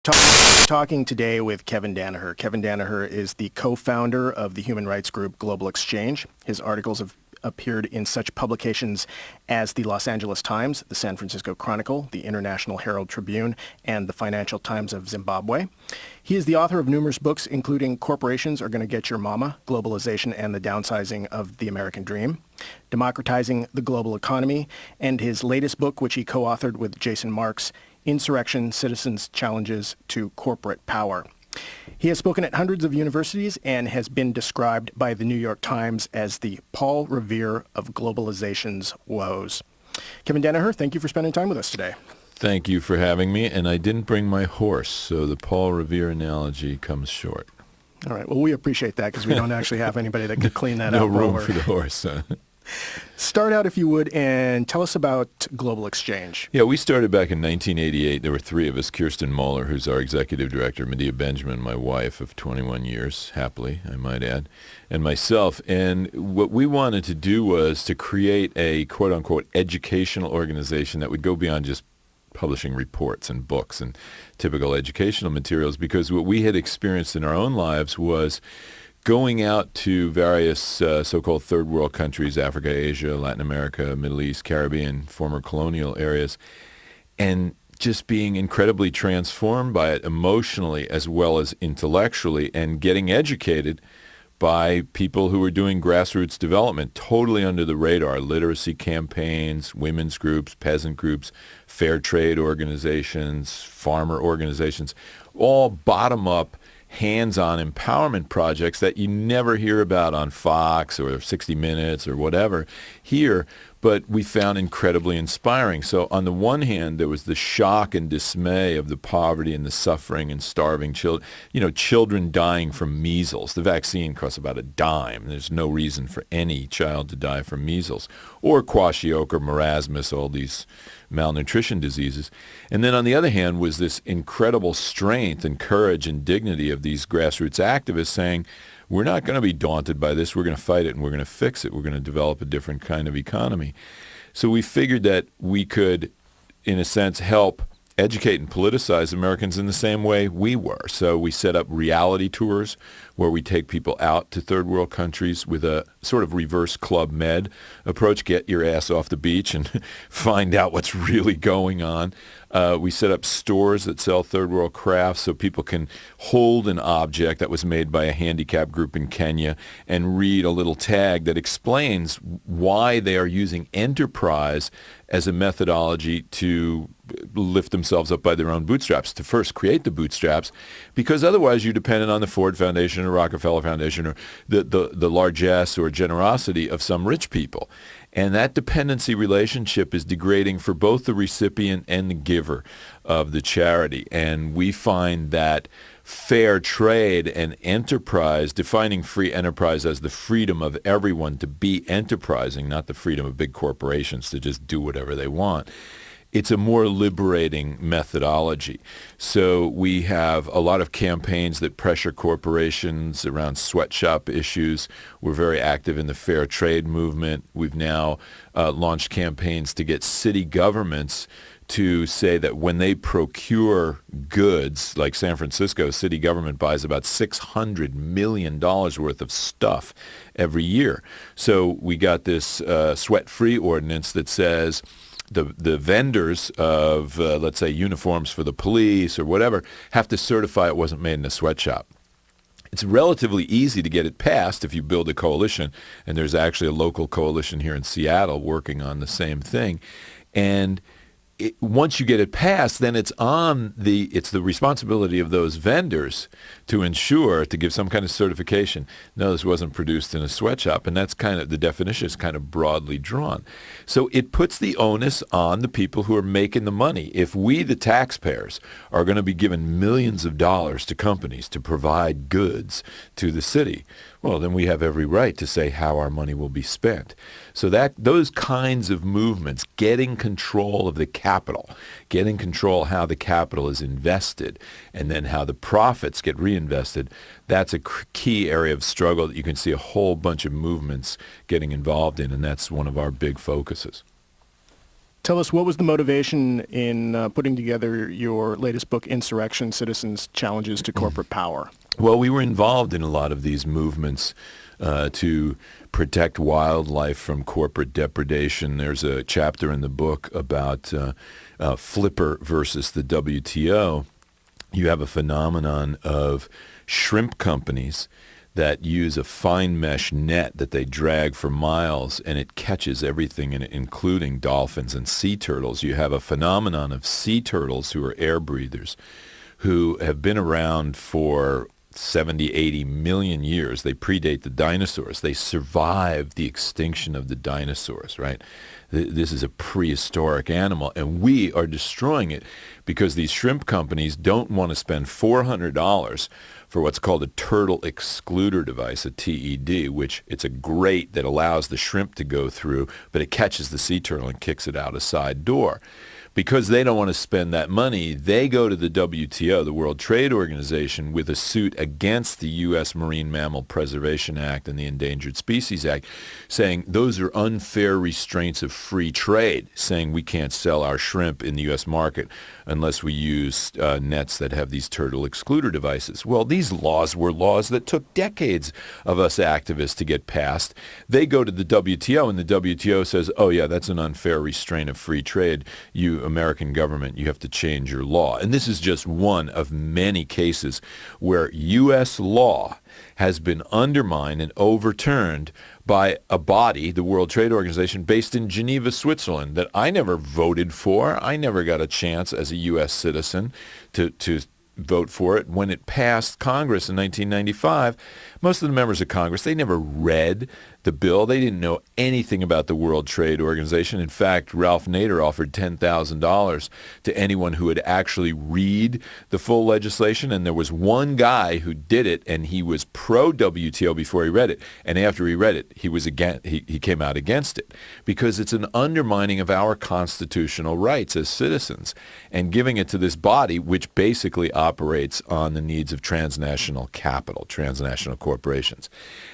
Talking today with Kevin Danaher. Kevin Danaher is the co-founder of the human rights group Global Exchange. His articles have appeared in such publications as the Los Angeles Times, the San Francisco Chronicle, the International Herald Tribune, and the Financial Times of Zimbabwe. He is the author of numerous books, including Corporations Are Gonna Get Your Mama, Globalization and the Downsizing of the American Dream, Democratizing the Global Economy, and his latest book, which he co-authored with Jason Marks, Insurrection, Citizens' Challenges to Corporate Power. He has spoken at hundreds of universities and has been described by the New York Times as the Paul Revere of globalization's woes. Kevin Danaher, thank you for spending time with us today. Thank you for having me, and I didn't bring my horse, so the Paul Revere analogy comes short. All right, well, we appreciate that because we don't actually have anybody that could clean that up. No room for the horse, huh? Start out, if you would, and tell us about Global Exchange. Yeah, we started back in 1988. There were three of us: Kirsten Moeller, who's our executive director, Medea Benjamin, my wife of 21 years, happily, I might add, and myself. And what we wanted to do was to create a quote-unquote educational organization that would go beyond just publishing reports and books and typical educational materials, because what we had experienced in our own lives was going out to various so-called third world countries, Africa, Asia, Latin America, Middle East, Caribbean, former colonial areas, and just being incredibly transformed by it emotionally as well as intellectually, and getting educated by people who were doing grassroots development totally under the radar: literacy campaigns, women's groups, peasant groups, fair trade organizations, farmer organizations, all bottom-up, hands-on empowerment projects that you never hear about on Fox or 60 Minutes or whatever here, but we found incredibly inspiring. So on the one hand, there was the shock and dismay of the poverty and the suffering and starving children, children dying from measles. The vaccine costs about a dime. There's no reason for any child to die from measles or kwashiorkor, marasmus, all these malnutrition diseases. And then on the other hand was this incredible strength and courage and dignity of these grassroots activists saying, we're not going to be daunted by this. We're going to fight it, and we're going to fix it. We're going to develop a different kind of economy. So we figured that we could, in a sense, help educate and politicize Americans in the same way we were. So we set up reality tours where we take people out to third world countries with a sort of reverse Club Med approach: get your ass off the beach and find out what's really going on. We set up stores that sell third world crafts so people can hold an object that was made by a handicap group in Kenya and read a little tag that explains why they are using enterprise as a methodology to lift themselves up by their own bootstraps, to first create the bootstraps, because otherwise you're dependent on the Ford Foundation or Rockefeller Foundation or the largesse or generosity of some rich people. And that dependency relationship is degrading for both the recipient and the giver of the charity. And we find that fair trade and enterprise, defining free enterprise as the freedom of everyone to be enterprising, not the freedom of big corporations to just do whatever they want, it's a more liberating methodology. So we have a lot of campaigns that pressure corporations around sweatshop issues. We're very active in the fair trade movement. We've now launched campaigns to get city governments to say that when they procure goods, like San Francisco, city government buys about $600 million worth of stuff every year. So we got this sweat-free ordinance that says the vendors of, let's say, uniforms for the police or whatever, have to certify it wasn't made in a sweatshop. It's relatively easy to get it passed if you build a coalition, and there's actually a local coalition here in Seattle working on the same thing. And once you get it passed, then it's the responsibility of those vendors to ensure, to give some kind of certification, no, this wasn't produced in a sweatshop. And that's kind of, the definition is kind of broadly drawn. So it puts the onus on the people who are making the money. If we, the taxpayers, are going to be given millions of dollars to companies to provide goods to the city, well, then we have every right to say how our money will be spent. So that those kinds of movements, getting control of the capital, getting control how the capital is invested, and then how the profits get reinvested, that's a key area of struggle that you can see a whole bunch of movements getting involved in, and that's one of our big focuses. Tell us, what was the motivation in putting together your latest book, Insurrection, Citizens' Challenges to Corporate Power? Well, we were involved in a lot of these movements to protect wildlife from corporate depredation. There's a chapter in the book about Flipper versus the WTO. You have a phenomenon of shrimp companies that use a fine mesh net that they drag for miles, and it catches everything in it, including dolphins and sea turtles. You have a phenomenon of sea turtles who are air breathers, who have been around for 70, 80 million years. They predate the dinosaurs. They survived the extinction of the dinosaurs, right? This is a prehistoric animal, and we are destroying it because these shrimp companies don't want to spend $400 for what's called a turtle excluder device, a TED, which it's a grate that allows the shrimp to go through, but it catches the sea turtle and kicks it out a side door. Because they don't want to spend that money, they go to the WTO, the World Trade Organization, with a suit against the U.S. Marine Mammal Preservation Act and the Endangered Species Act, saying those are unfair restraints of free trade, saying we can't sell our shrimp in the U.S. market unless we use nets that have these turtle excluder devices. Well, these laws were laws that took decades of us activists to get passed. They go to the WTO, and the WTO says, oh, yeah, that's an unfair restraint of free trade. You American government, you have to change your law. And this is just one of many cases where U.S. law has been undermined and overturned by a body, the World Trade Organization, based in Geneva, Switzerland, that I never voted for. I never got a chance as a U.S. citizen to vote for it. When it passed Congress in 1995, most of the members of Congress, they never read the bill. They didn't know anything about the World Trade Organization. In fact, Ralph Nader offered $10,000 to anyone who would actually read the full legislation, and there was one guy who did it, and he was pro-WTO before he read it, and after he read it, he came out against it, because it's an undermining of our constitutional rights as citizens, and giving it to this body which basically operates on the needs of transnational capital, transnational corporations.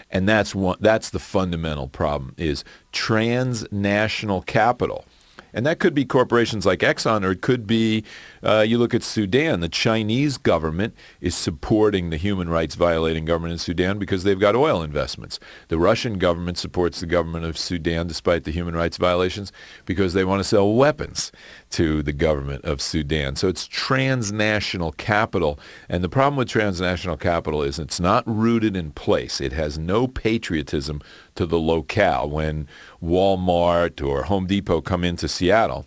And that's the fundamental problem, is transnational capital. And that could be corporations like Exxon, or it could be, you look at Sudan. The Chinese government is supporting the human rights violating government in Sudan because they've got oil investments. The Russian government supports the government of Sudan despite the human rights violations because they want to sell weapons to the government of Sudan. So it's transnational capital. And the problem with transnational capital is it's not rooted in place. It has no patriotism to the locale. When Walmart or Home Depot come into Seattle,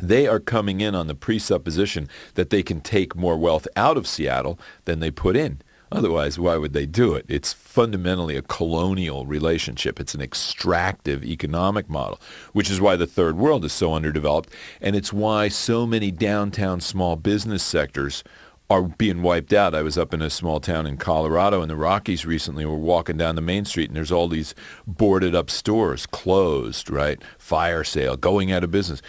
they are coming in on the presupposition that they can take more wealth out of Seattle than they put in. Otherwise, why would they do it? It's fundamentally a colonial relationship. It's an extractive economic model, which is why the third world is so underdeveloped, and it's why so many downtown small business sectors are being wiped out. I was up in a small town in Colorado in the Rockies recently. We're walking down the main street, and there's all these boarded up stores, closed, right? Fire sale, going out of business.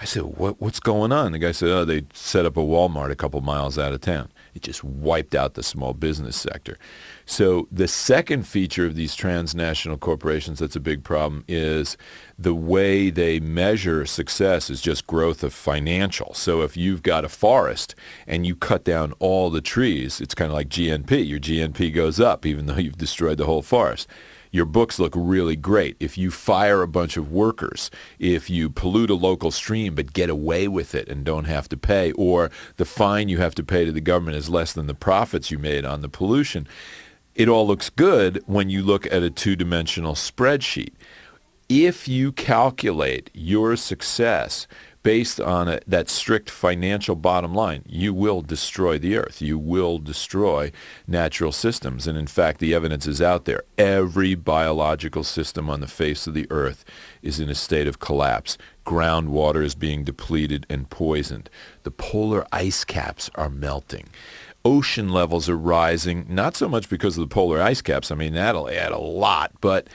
I said, what's going on? The guy said, oh, they set up a Walmart a couple miles out of town. It just wiped out the small business sector. So the second feature of these transnational corporations that's a big problem is the way they measure success is just growth of financial. So if you've got a forest and you cut down all the trees, it's kind of like GNP. Your GNP goes up even though you've destroyed the whole forest. Your books look really great. If you fire a bunch of workers, if you pollute a local stream but get away with it and don't have to pay, or the fine you have to pay to the government is less than the profits you made on the pollution, it all looks good when you look at a two-dimensional spreadsheet. If you calculate your success based on that strict financial bottom line, you will destroy the earth. You will destroy natural systems. And in fact, the evidence is out there. Every biological system on the face of the earth is in a state of collapse. Groundwater is being depleted and poisoned. The polar ice caps are melting. Ocean levels are rising, not so much because of the polar ice caps. I mean, that'll add a lot, but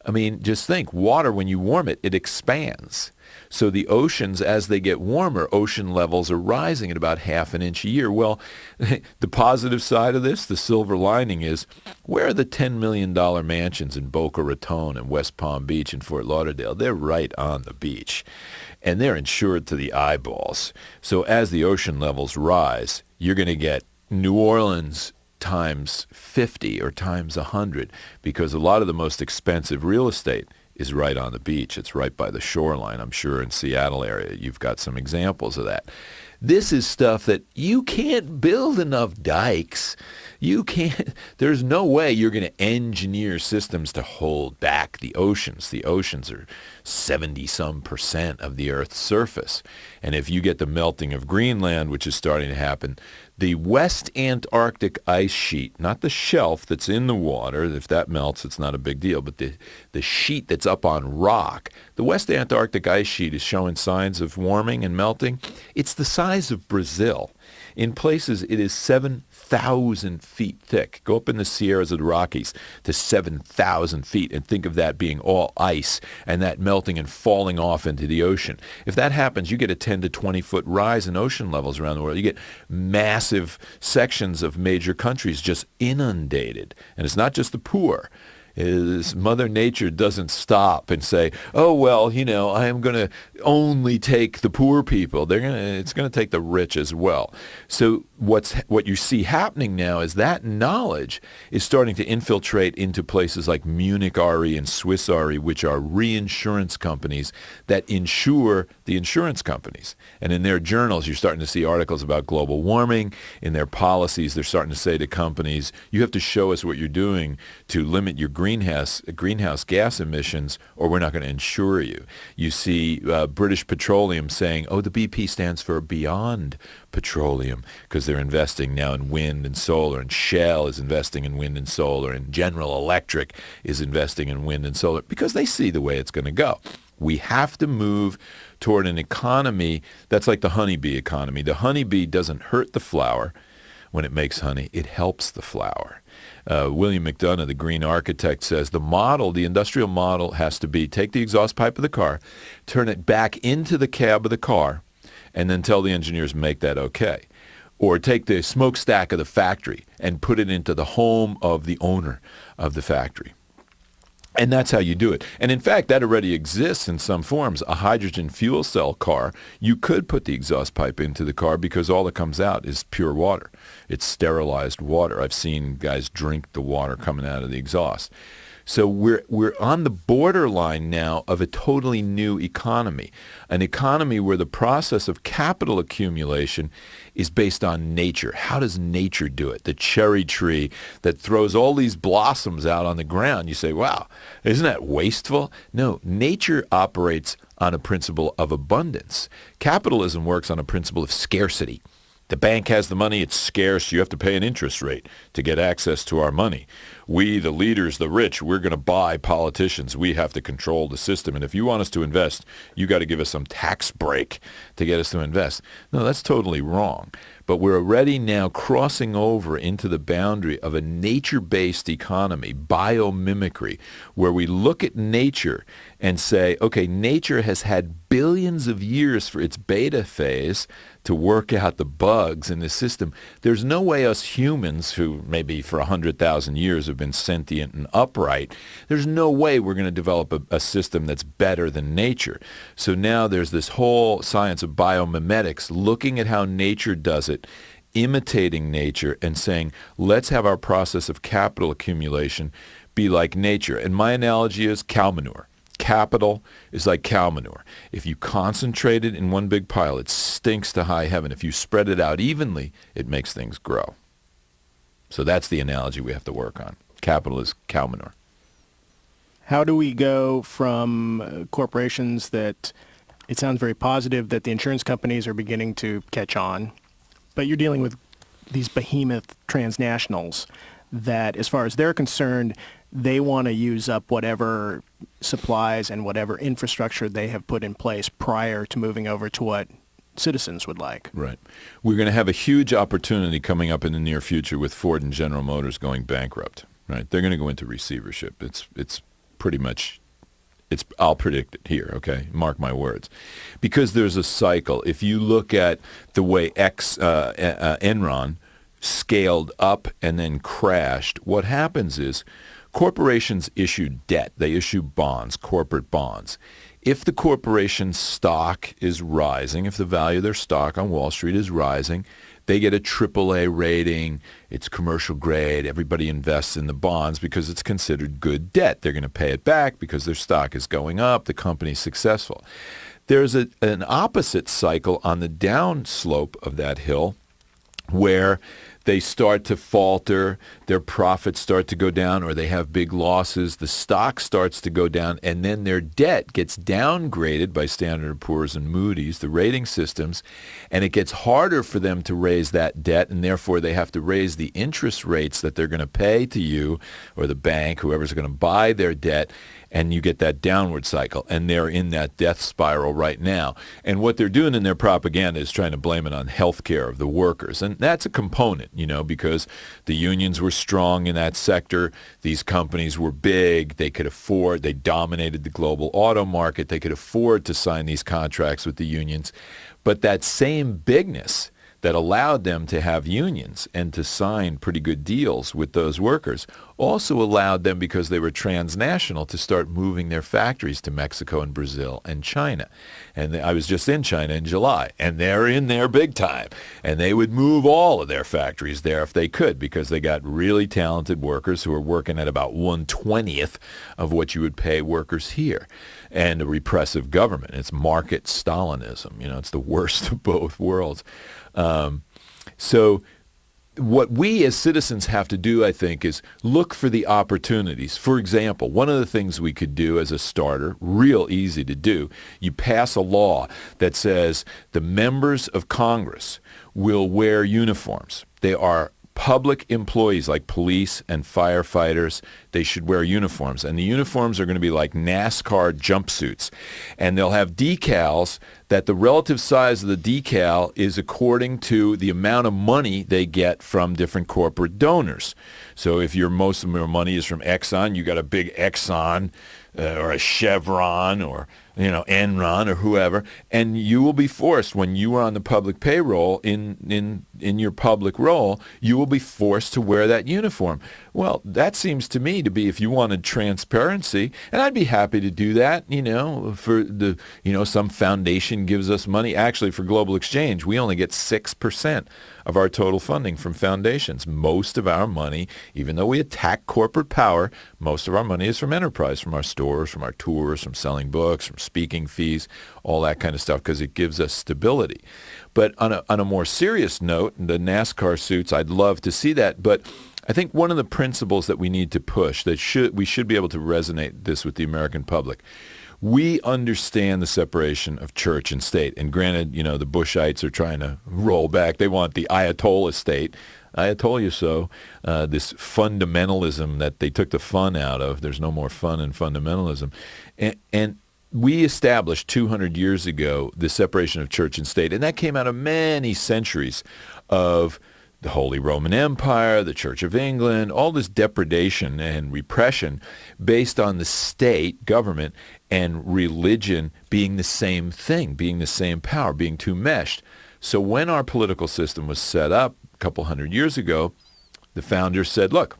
I mean, just think, water, when you warm it, it expands. So the oceans, as they get warmer, ocean levels are rising at about half an inch a year. Well, the positive side of this, the silver lining is, where are the $10 million mansions in Boca Raton and West Palm Beach and Fort Lauderdale? They're right on the beach, and they're insured to the eyeballs. So as the ocean levels rise, you're going to get New Orleans times 50 or times 100, because a lot of the most expensive real estate is right on the beach. It's right by the shoreline. I'm sure in Seattle area you've got some examples of that. This is stuff that you can't build enough dikes. You can't, there's no way you're going to engineer systems to hold back the oceans. The oceans are 70-some% of the Earth's surface. And if you get the melting of Greenland, which is starting to happen, the West Antarctic ice sheet, not the shelf that's in the water, if that melts, it's not a big deal, but the sheet that's up on rock, the West Antarctic ice sheet is showing signs of warming and melting. It's the size of Brazil. In places, it is 7,000 feet thick. Go up in the Sierras of the Rockies to 7,000 feet and think of that being all ice and that melting and falling off into the ocean. If that happens, you get a 10 to 20-foot rise in ocean levels around the world. You get massive sections of major countries just inundated. And it's not just the poor. Is Mother Nature doesn't stop and say, oh, well, you know, I am going to only take the poor people. It's going to take the rich as well. So what you see happening now is that knowledge is starting to infiltrate into places like Munich Re and Swiss Re, which are reinsurance companies that insure the insurance companies. And in their journals, you're starting to see articles about global warming. In their policies, they're starting to say to companies, you have to show us what you're doing to limit your greenhouse gas emissions, or we're not going to insure you. You see British Petroleum saying, oh, the BP stands for Beyond Petroleum, because they're investing now in wind and solar, and Shell is investing in wind and solar, and General Electric is investing in wind and solar, because they see the way it's going to go. We have to move toward an economy that's like the honeybee economy. The honeybee doesn't hurt the flower when it makes honey. It helps the flower. William McDonough, the green architect, says the industrial model has to be take the exhaust pipe of the car, turn it back into the cab of the car, and then tell the engineers make that okay. Or take the smokestack of the factory and put it into the home of the owner of the factory. And that's how you do it. And in fact, that already exists in some forms. A hydrogen fuel cell car, you could put the exhaust pipe into the car because all that comes out is pure water. It's sterilized water. I've seen guys drink the water coming out of the exhaust. So we're on the borderline now of a totally new economy, an economy where the process of capital accumulation is based on nature. How does nature do it? The cherry tree that throws all these blossoms out on the ground. You say, wow, isn't that wasteful? No, nature operates on a principle of abundance. Capitalism works on a principle of scarcity. The bank has the money, it's scarce, you have to pay an interest rate to get access to our money. We, the leaders, the rich, we're going to buy politicians. We have to control the system. And if you want us to invest, you got to give us some tax break to get us to invest. No, that's totally wrong. But we're already now crossing over into the boundary of a nature-based economy, biomimicry, where we look at nature and say, okay, nature has had billions of years for its beta phase to work out the bugs in the system. There's no way us humans, who maybe for 100,000 years have been sentient and upright, there's no way we're going to develop a system that's better than nature. So now there's this whole science of biomimetics, looking at how nature does it, imitating nature, and saying, let's have our process of capital accumulation be like nature. And my analogy is cow manure. Capital is like cow manure. If you concentrate it in one big pile, it stinks to high heaven. If you spread it out evenly, it makes things grow. So that's the analogy we have to work on. Capital is cow manure. How do we go from corporations that it sounds very positive that the insurance companies are beginning to catch on, but you're dealing with these behemoth transnationals that, as far as they're concerned, they want to use up whatever supplies and whatever infrastructure they have put in place prior to moving over to what citizens would like. Right. We're going to have a huge opportunity coming up in the near future with Ford and General Motors going bankrupt. Right. They're going to go into receivership. It's pretty much, I'll predict it here, okay? Mark my words. Because there's a cycle. If you look at the way Enron scaled up and then crashed, what happens is corporations issue debt. They issue bonds, corporate bonds. If the corporation's stock is rising, if the value of their stock on Wall Street is rising, they get a AAA rating. It's commercial grade. Everybody invests in the bonds because it's considered good debt. They're going to pay it back because their stock is going up. The company's successful. There's an opposite cycle on the down slope of that hill where they start to falter, their profits start to go down, or they have big losses, the stock starts to go down, and then their debt gets downgraded by Standard & Poor's and Moody's, the rating systems, and it gets harder for them to raise that debt, and therefore they have to raise the interest rates that they're going to pay to you or the bank, whoever's going to buy their debt, and you get that downward cycle. And they're in that death spiral right now. And what they're doing in their propaganda is trying to blame it on health care of the workers. And that's a component, because the unions were strong in that sector. These companies were big. They could afford, they dominated the global auto market. They could afford to sign these contracts with the unions. But that same bigness that allowed them to have unions and to sign pretty good deals with those workers also allowed them, because they were transnational, to start moving their factories to Mexico and Brazil and China. And I was just in China in July, and they're in there big time. And they would move all of their factories there if they could, because they got really talented workers who are working at about 1/20th of what you would pay workers here. And a repressive government. It's market Stalinism. It's the worst of both worlds. So what we as citizens have to do, I think, is look for the opportunities. For example, one of the things we could do as a starter, real easy to do, you pass a law that says the members of Congress will wear uniforms. They are public employees like police and firefighters. They should wear uniforms. And the uniforms are going to be like NASCAR jumpsuits. And they'll have decals that the relative size of the decal is according to the amount of money they get from different corporate donors. So if most of your money is from Exxon, you got a big Exxon or a Chevron or Enron or whoever, and you will be forced, when you are on the public payroll in your public role, you will be forced to wear that uniform. Well, that seems to me to be, if you wanted transparency, and I'd be happy to do that, for the, some foundation gives us money. Actually, for Global Exchange, we only get 6% of our total funding from foundations. Most of our money, even though we attack corporate power, most of our money is from enterprise, from our stores, from our tours, from selling books, from speaking fees, all that kind of stuff, because it gives us stability. But on a more serious note, the NASCAR suits, I'd love to see that. But I think one of the principles that we need to push, we should be able to resonate this with the American public. We understand the separation of church and state. And granted, the Bushites are trying to roll back. They want the Ayatollah state. I told you so. This fundamentalism that they took the fun out of. There's no more fun in fundamentalism. And we established 200 years ago the separation of church and state. And that came out of many centuries of the Holy Roman Empire, the Church of England, all this depredation and repression based on the state, government, and religion being the same thing, being the same power, being too meshed. So when our political system was set up a couple hundred years ago, the founders said, look,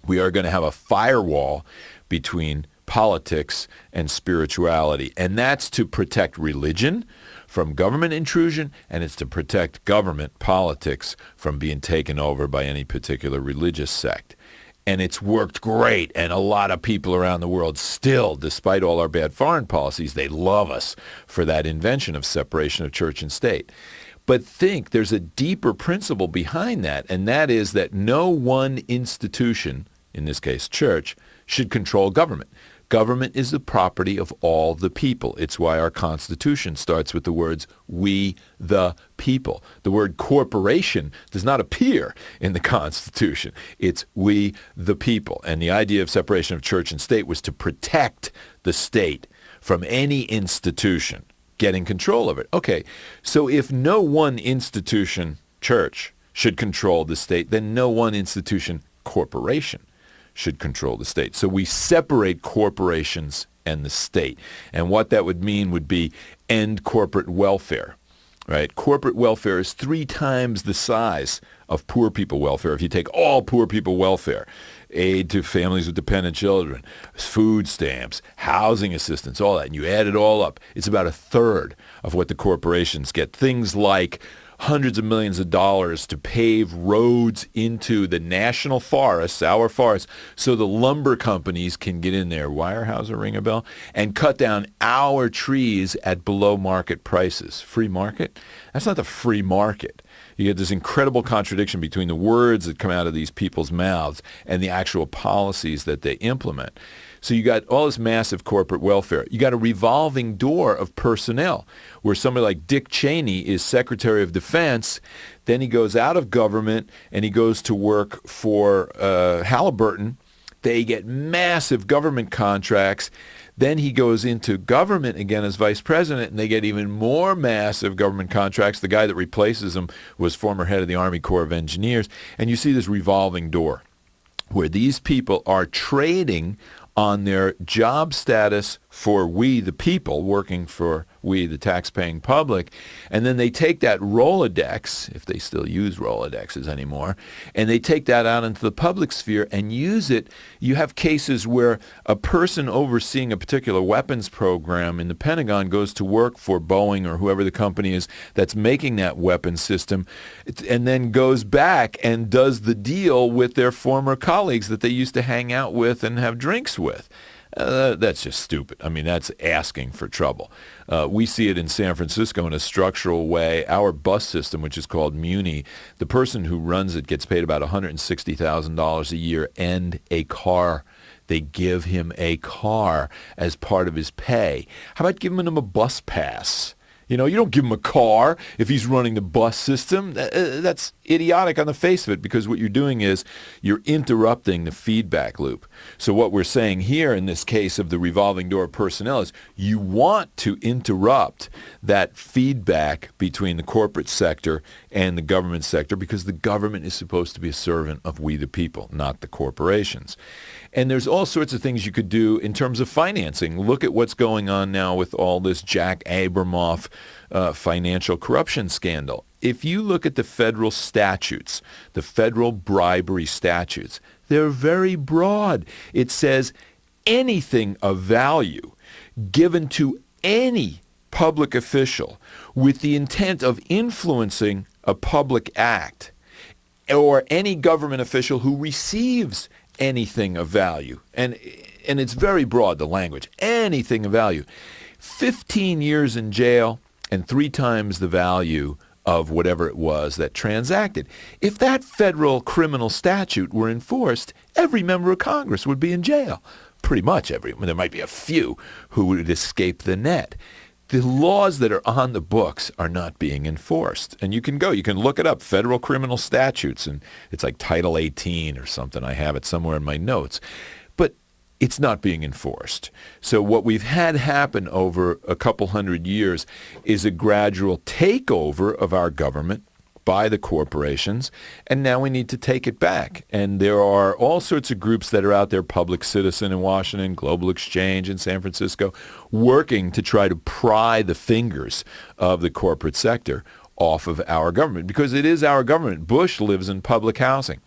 we are going to have a firewall between politics and spirituality, and that's to protect religion from government intrusion, and it's to protect government politics from being taken over by any particular religious sect. And it's worked great, and a lot of people around the world still, despite all our bad foreign policies, they love us for that invention of separation of church and state. But think there's a deeper principle behind that, and that is that no one institution, in this case church, should control government. Government is the property of all the people. It's why our Constitution starts with the words, we the people. The word corporation does not appear in the Constitution. It's we the people. And the idea of separation of church and state was to protect the state from any institution getting control of it. Okay, so if no one institution, church, should control the state, then no one institution, corporation, should control the state. So we separate corporations and the state. And what that would mean would be end corporate welfare, right? Corporate welfare is 3 times the size of poor people welfare. If you take all poor people welfare, aid to families with dependent children, food stamps, housing assistance, all that, and you add it all up, it's about 1/3 of what the corporations get. Things like hundreds of millions of dollars to pave roads into the national forests, our forests, so the lumber companies can get in there, Weyerhaeuser, ring a bell, and cut down our trees at below market prices. Free market? That's not the free market. You get this incredible contradiction between the words that come out of these people's mouths and the actual policies that they implement. So you got all this massive corporate welfare. You got a revolving door of personnel where somebody like Dick Cheney is Secretary of Defense. Then he goes out of government and he goes to work for Halliburton. They get massive government contracts. Then he goes into government again as vice president, and they get even more massive government contracts. The guy that replaces him was former head of the Army Corps of Engineers. And you see this revolving door where these people are trading on their job status for we the people, working for we the tax-paying public, and then they take that Rolodex, if they still use Rolodexes anymore, and they take that out into the public sphere and use it. You have cases where a person overseeing a particular weapons program in the Pentagon goes to work for Boeing or whoever the company is that's making that weapon system, and then goes back and does the deal with their former colleagues that they used to hang out with and have drinks with. That's just stupid. I mean, that's asking for trouble. We see it in San Francisco in a structural way. Our bus system, which is called Muni, the person who runs it gets paid about $160,000 a year and a car. They give him a car as part of his pay. How about giving him a bus pass? You know, you don't give him a car if he's running the bus system. That's idiotic on the face of it, because what you're doing is you're interrupting the feedback loop. So what we're saying here in this case of the revolving door personnel is you want to interrupt that feedback between the corporate sector and the government sector, because the government is supposed to be a servant of we the people, not the corporations. And there's all sorts of things you could do in terms of financing. Look at what's going on now with all this Jack Abramoff financial corruption scandal. If you look at the federal statutes, the federal bribery statutes, they're very broad. It says anything of value given to any public official with the intent of influencing a public act, or any government official who receives anything of value. And it's very broad, the language. Anything of value. 15 years in jail and 3 times the value of whatever it was that transacted. If that federal criminal statute were enforced, every member of Congress would be in jail. Pretty much everyone. There might be a few who would escape the net. The laws that are on the books are not being enforced. And you can look it up, federal criminal statutes, and it's like Title 18 or something. I have it somewhere in my notes. But it's not being enforced. So what we've had happen over a couple hundred years is a gradual takeover of our government by the corporations, and now we need to take it back. And there are all sorts of groups that are out there, Public Citizen in Washington, Global Exchange in San Francisco, working to try to pry the fingers of the corporate sector off of our government, because it is our government. Bush lives in public housing.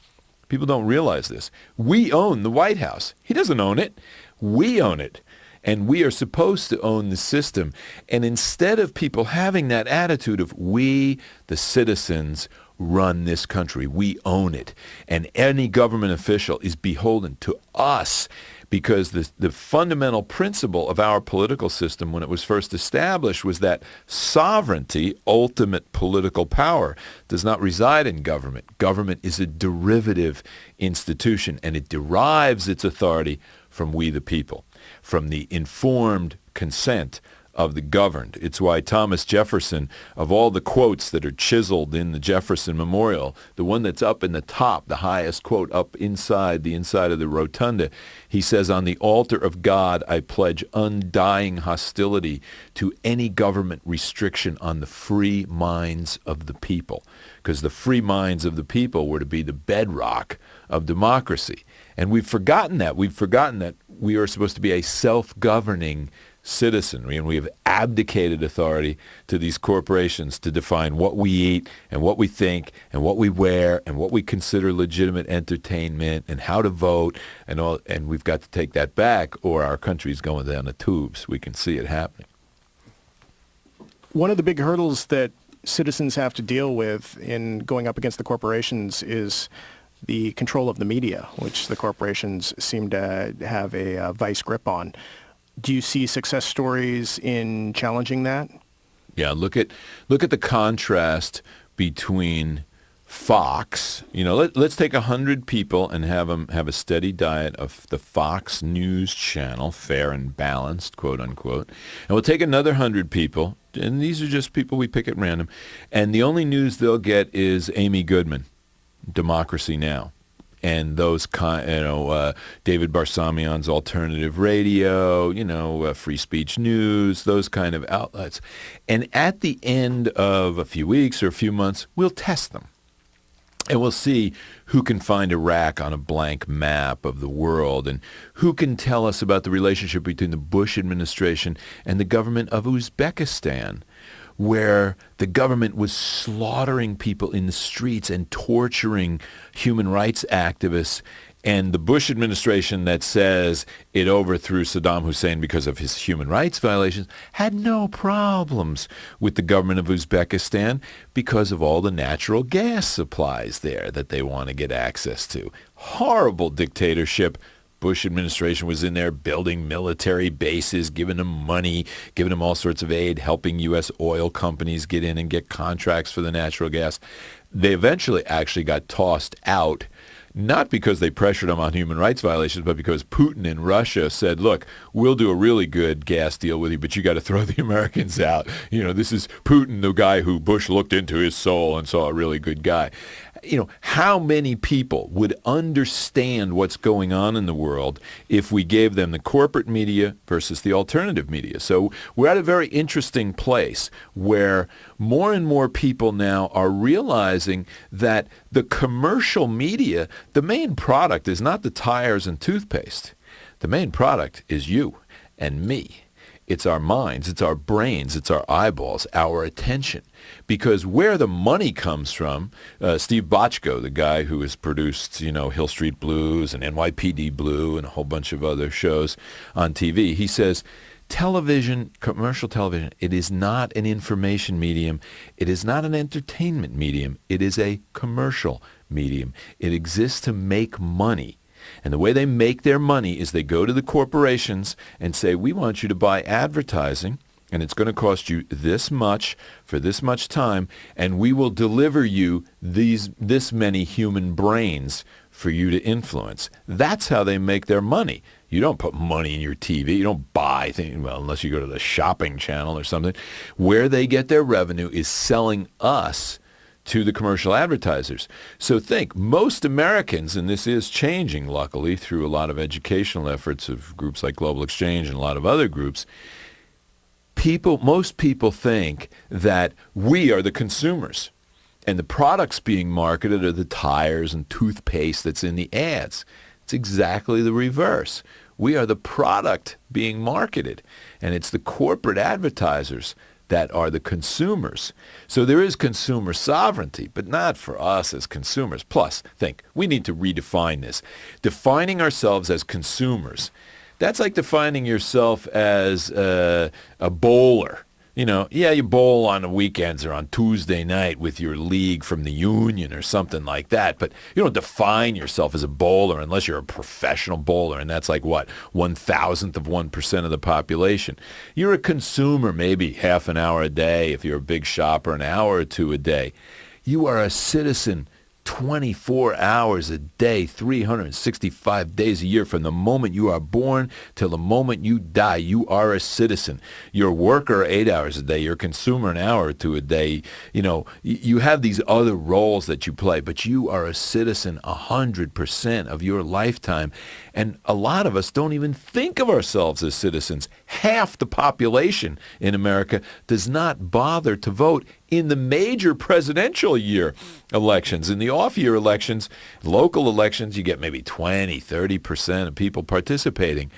People don't realize this. We own the White House. He doesn't own it. We own it. And we are supposed to own the system. And instead of people having that attitude of we, the citizens, run this country, we own it, and any government official is beholden to us, because the fundamental principle of our political system when it was first established was that sovereignty, ultimate political power, does not reside in government. Government is a derivative institution, and it derives its authority from we the people, from the informed consent of the governed. It's why Thomas Jefferson, of all the quotes that are chiseled in the Jefferson Memorial, the one that's up in the top, the highest quote up inside the inside of the rotunda, he says, "On the altar of God, I pledge undying hostility to any government restriction on the free minds of the people," because the free minds of the people were to be the bedrock of democracy. And we've forgotten that. We've forgotten that we are supposed to be a self-governing citizenry, and we have abdicated authority to these corporations to define what we eat and what we think and what we wear and what we consider legitimate entertainment and how to vote and all. And we've got to take that back, or our country's going down the tubes. We can see it happening. One of the big hurdles that citizens have to deal with in going up against the corporations is the control of the media, which the corporations seem to have a vice grip on. Do you see success stories in challenging that? Yeah, look at the contrast between Fox. Let's take 100 people and have them have a steady diet of the Fox News channel, fair and balanced, quote unquote. And we'll take another 100 people, and these are just people we pick at random, and the only news they'll get is Amy Goodman, Democracy Now!, and those David Barsamian's Alternative Radio, Free Speech News, those kind of outlets. And at the end of a few weeks or a few months, we'll test them. And we'll see who can find Iraq on a blank map of the world, and who can tell us about the relationship between the Bush administration and the government of Uzbekistan, where the government was slaughtering people in the streets and torturing human rights activists, and the Bush administration that says it overthrew Saddam Hussein because of his human rights violations had no problems with the government of Uzbekistan because of all the natural gas supplies there that they want to get access to. Horrible dictatorship. Bush administration was in there building military bases, giving them money, giving them all sorts of aid, helping U.S. oil companies get in and get contracts for the natural gas. They eventually actually got tossed out, not because they pressured them on human rights violations, but because Putin in Russia said, look, we'll do a really good gas deal with you, but you got to throw the Americans out. This is Putin, the guy who Bush looked into his soul and saw a really good guy. How many people would understand what's going on in the world if we gave them the corporate media versus the alternative media? So we're at a very interesting place where more and more people now are realizing that the commercial media, the main product is not the tires and toothpaste. The main product is you and me. It's our minds, it's our brains, it's our eyeballs, our attention. Because where the money comes from, Steve Bochco, the guy who has produced, Hill Street Blues and NYPD Blue and a whole bunch of other shows on TV, he says, television, commercial television, it is not an information medium. It is not an entertainment medium. It is a commercial medium. It exists to make money. And the way they make their money is they go to the corporations and say, we want you to buy advertising, and it's going to cost you this much for this much time, and we will deliver you this many human brains for you to influence. That's how they make their money. You don't put money in your TV. You don't buy things, unless you go to the shopping channel or something. Where they get their revenue is selling us to the commercial advertisers. So think, most Americans, and this is changing luckily through a lot of educational efforts of groups like Global Exchange and a lot of other groups, most people think that we are the consumers and the products being marketed are the tires and toothpaste that's in the ads. It's exactly the reverse. We are the product being marketed, and it's the corporate advertisers that are the consumers. So there is consumer sovereignty, but not for us as consumers. Plus, think, we need to redefine this. Defining ourselves as consumers, that's like defining yourself as a bowler. You bowl on the weekends or on Tuesday night with your league from the union or something like that, but you don't define yourself as a bowler unless you're a professional bowler, and that's like, 1,000th of 1% of the population. You're a consumer, maybe half an hour a day. If you're a big shopper, an hour or two a day. You are a citizen 24 hours a day, 365 days a year. From the moment you are born till the moment you die, you are a citizen. You're a worker 8 hours a day. You're a consumer an hour or two a day. You know, you have these other roles that you play, but you are a citizen 100% of your lifetime. And a lot of us don't even think of ourselves as citizens. Half the population in America does not bother to vote in the major presidential year elections. In the off-year elections, local elections, you get maybe 20, 30% of people participating.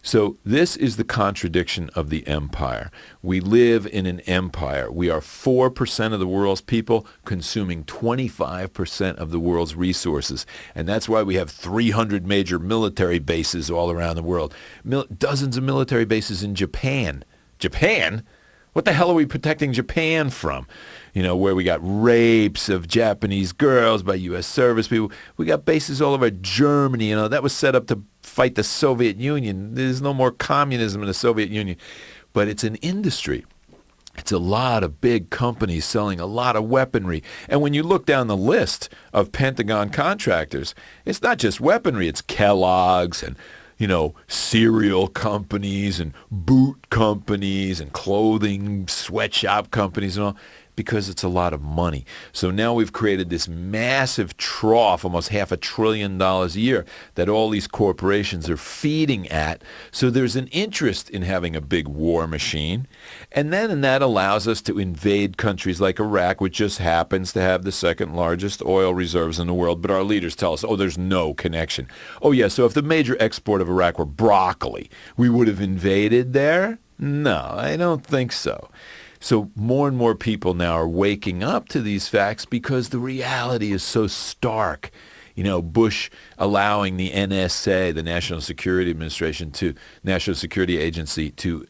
So this is the contradiction of the empire. We live in an empire. We are 4% of the world's people consuming 25% of the world's resources. And that's why we have 300 major military bases all around the world. Dozens of military bases in Japan. Japan? What the hell are we protecting Japan from? You know, where we got rapes of Japanese girls by U.S. service people. We got bases all over Germany. You know, that was set up to fight the Soviet Union. There's no more communism in the Soviet Union. But it's an industry. It's a lot of big companies selling a lot of weaponry. And when you look down the list of Pentagon contractors, it's not just weaponry. It's Kellogg's and, you know, cereal companies and boot companies and clothing sweatshop companies and all, because it's a lot of money. So now we've created this massive trough, almost $500 billion a year, that all these corporations are feeding at. So there's an interest in having a big war machine. And that allows us to invade countries like Iraq, which just happens to have the second largest oil reserves in the world. But our leaders tell us, oh, there's no connection. Oh, yeah, so if the major export of Iraq were broccoli, we would have invaded there? No, I don't think so. So more and more people now are waking up to these facts because the reality is so stark. You know, Bush allowing the NSA, the National Security Agency, to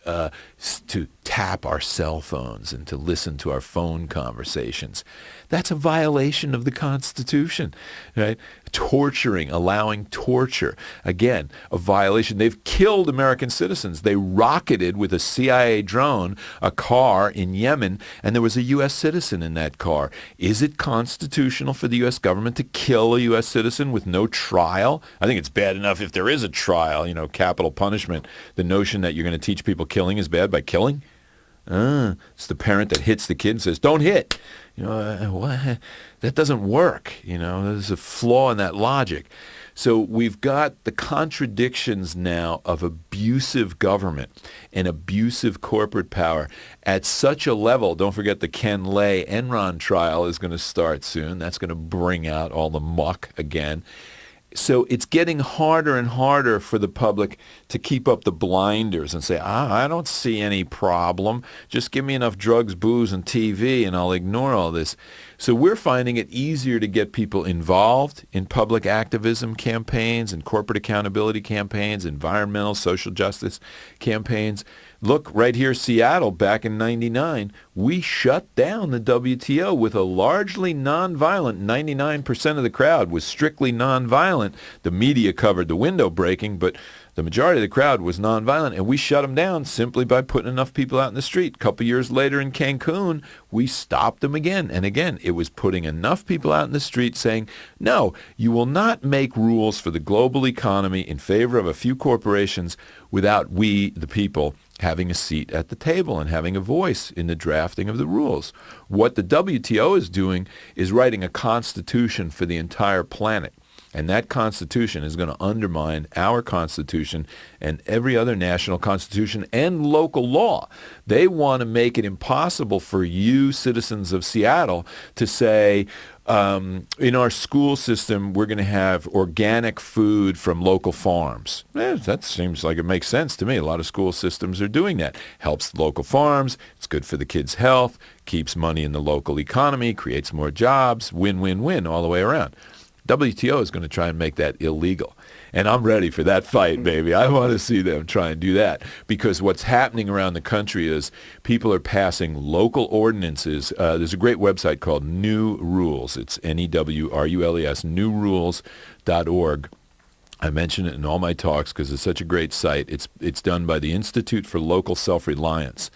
tap our cell phones and to listen to our phone conversations. That's a violation of the Constitution, right? Torturing, allowing torture. Again, a violation. They've killed American citizens. They rocketed with a CIA drone a car in Yemen, and there was a U.S. citizen in that car. Is it constitutional for the U.S. government to kill a U.S. citizen with no trial? I think it's bad enough if there is a trial, you know, capital punishment. The notion that you're going to teach people killing is bad by killing? It's the parent that hits the kid and says, don't hit. You know, what? That doesn't work. You know, there's a flaw in that logic. So we've got the contradictions now of abusive government and abusive corporate power at such a level. Don't forget the Ken Lay Enron trial is going to start soon. That's going to bring out all the muck again. So it's getting harder and harder for the public to keep up the blinders and say, I don't see any problem. Just give me enough drugs, booze, and TV, and I'll ignore all this. So we're finding it easier to get people involved in public activism campaigns and corporate accountability campaigns, environmental, social justice campaigns. Look, right here, Seattle, back in 99, we shut down the WTO with a largely nonviolent, 99% of the crowd was strictly nonviolent. The media covered the window breaking, but the majority of the crowd was nonviolent, and we shut them down simply by putting enough people out in the street. A couple years later in Cancun, we stopped them again. And again, it was putting enough people out in the street saying, no, you will not make rules for the global economy in favor of a few corporations without we, the people, having a seat at the table and having a voice in the drafting of the rules. What the WTO is doing is writing a constitution for the entire planet. And that constitution is going to undermine our constitution and every other national constitution and local law. They want to make it impossible for you, citizens of Seattle, to say, in our school system, we're going to have organic food from local farms. That seems like it makes sense to me. A lot of school systems are doing that. Helps local farms. It's good for the kids' health, keeps money in the local economy, creates more jobs, win, win, win all the way around. WTO is going to try and make that illegal. And I'm ready for that fight, baby. I want to see them try and do that. Because what's happening around the country is people are passing local ordinances. There's a great website called New Rules. It's NEWRULES, newrules.org. I mention it in all my talks because it's such a great site. It's done by the Institute for Local Self-Reliance.